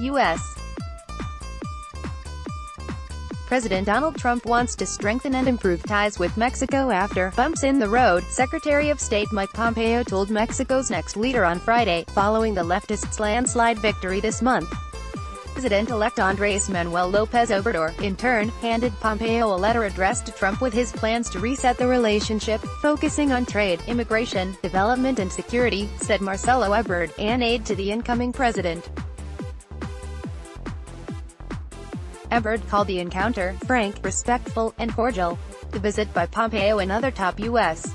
U.S. President Donald Trump wants to strengthen and improve ties with Mexico after bumps in the road, Secretary of State Mike Pompeo told Mexico's next leader on Friday, following the leftist's landslide victory this month. President-elect Andrés Manuel López Obrador, in turn, handed Pompeo a letter addressed to Trump with his plans to reset the relationship, focusing on trade, immigration, development and security, said Marcelo Ebrard, an aide to the incoming president. Ebrard called the encounter frank, respectful, and cordial. The visit by Pompeo and other top U.S.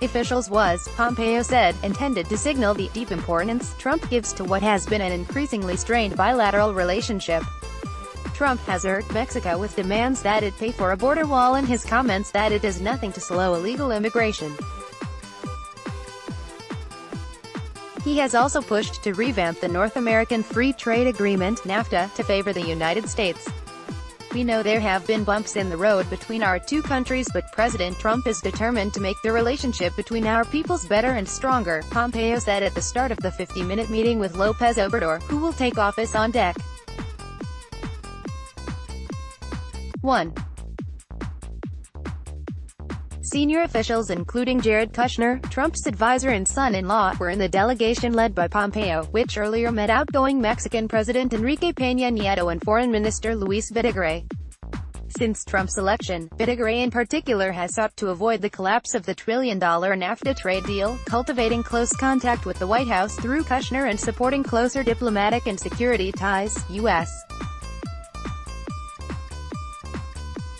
officials was, Pompeo said, intended to signal the deep importance Trump gives to what has been an increasingly strained bilateral relationship. Trump has urged Mexico with demands that it pay for a border wall and his comments that it does nothing to slow illegal immigration. He has also pushed to revamp the North American Free Trade Agreement, NAFTA, to favor the United States. We know there have been bumps in the road between our two countries, but President Trump is determined to make the relationship between our peoples better and stronger, Pompeo said at the start of the 50-minute meeting with López Obrador, who will take office on deck. 1. Senior officials including Jared Kushner, Trump's advisor and son-in-law, were in the delegation led by Pompeo, which earlier met outgoing Mexican President Enrique Peña Nieto and Foreign Minister Luis Videgaray. Since Trump's election, Videgaray in particular has sought to avoid the collapse of the trillion-dollar NAFTA trade deal, cultivating close contact with the White House through Kushner and supporting closer diplomatic and security ties, U.S.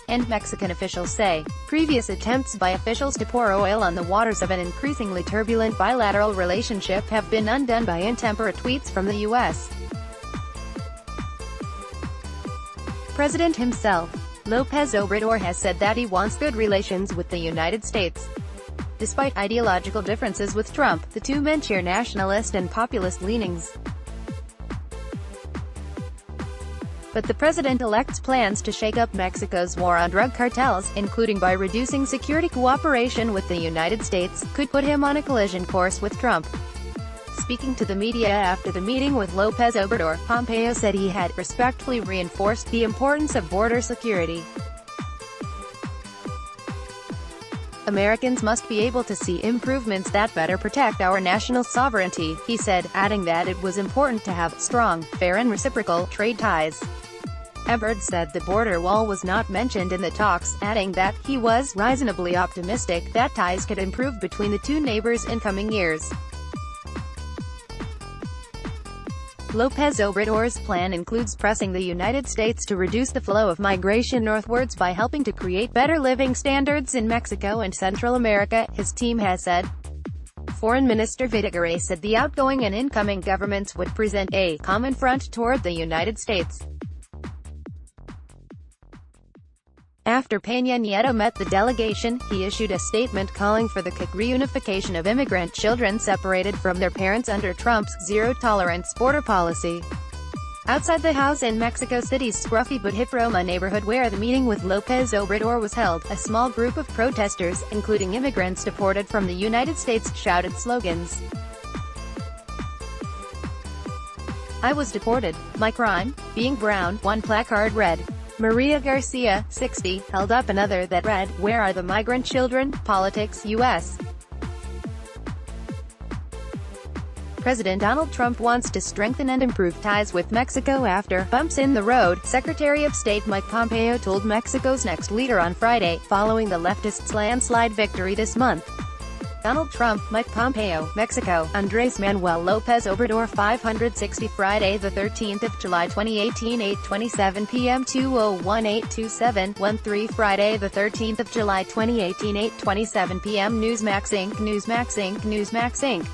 and Mexican officials say. Previous attempts by officials to pour oil on the waters of an increasingly turbulent bilateral relationship have been undone by intemperate tweets from the U.S. President himself. López Obrador has said that he wants good relations with the United States. Despite ideological differences with Trump, the two men share nationalist and populist leanings. But the president-elect's plans to shake up Mexico's war on drug cartels, including by reducing security cooperation with the United States, could put him on a collision course with Trump. Speaking to the media after the meeting with López Obrador, Pompeo said he had respectfully reinforced the importance of border security. Americans must be able to see improvements that better protect our national sovereignty, he said, adding that it was important to have strong, fair and reciprocal trade ties. Ebrard said the border wall was not mentioned in the talks, adding that he was reasonably optimistic that ties could improve between the two neighbors in coming years. López Obrador's plan includes pressing the United States to reduce the flow of migration northwards by helping to create better living standards in Mexico and Central America, his team has said. Foreign Minister Videgaray said the outgoing and incoming governments would present a common front toward the United States. After Peña Nieto met the delegation, he issued a statement calling for the quick reunification of immigrant children separated from their parents under Trump's zero-tolerance border policy. Outside the house in Mexico City's scruffy but hip Roma neighborhood where the meeting with López Obrador was held, a small group of protesters, including immigrants deported from the United States, shouted slogans. "I was deported. My crime? Being brown." One placard read. Maria Garcia, 60, held up another that read, "Where are the migrant children? Politics, U.S." President Donald Trump wants to strengthen and improve ties with Mexico after bumps in the road, Secretary of State Mike Pompeo told Mexico's next leader on Friday, following the leftist's landslide victory this month. Donald Trump, Mike Pompeo, Mexico, Andrés Manuel López Obrador 560 Friday the 13th of July 2018 8:27 p.m. 201-827-13 Friday the 13th of July 2018 8:27 p.m. Newsmax Inc. Newsmax Inc. Newsmax Inc.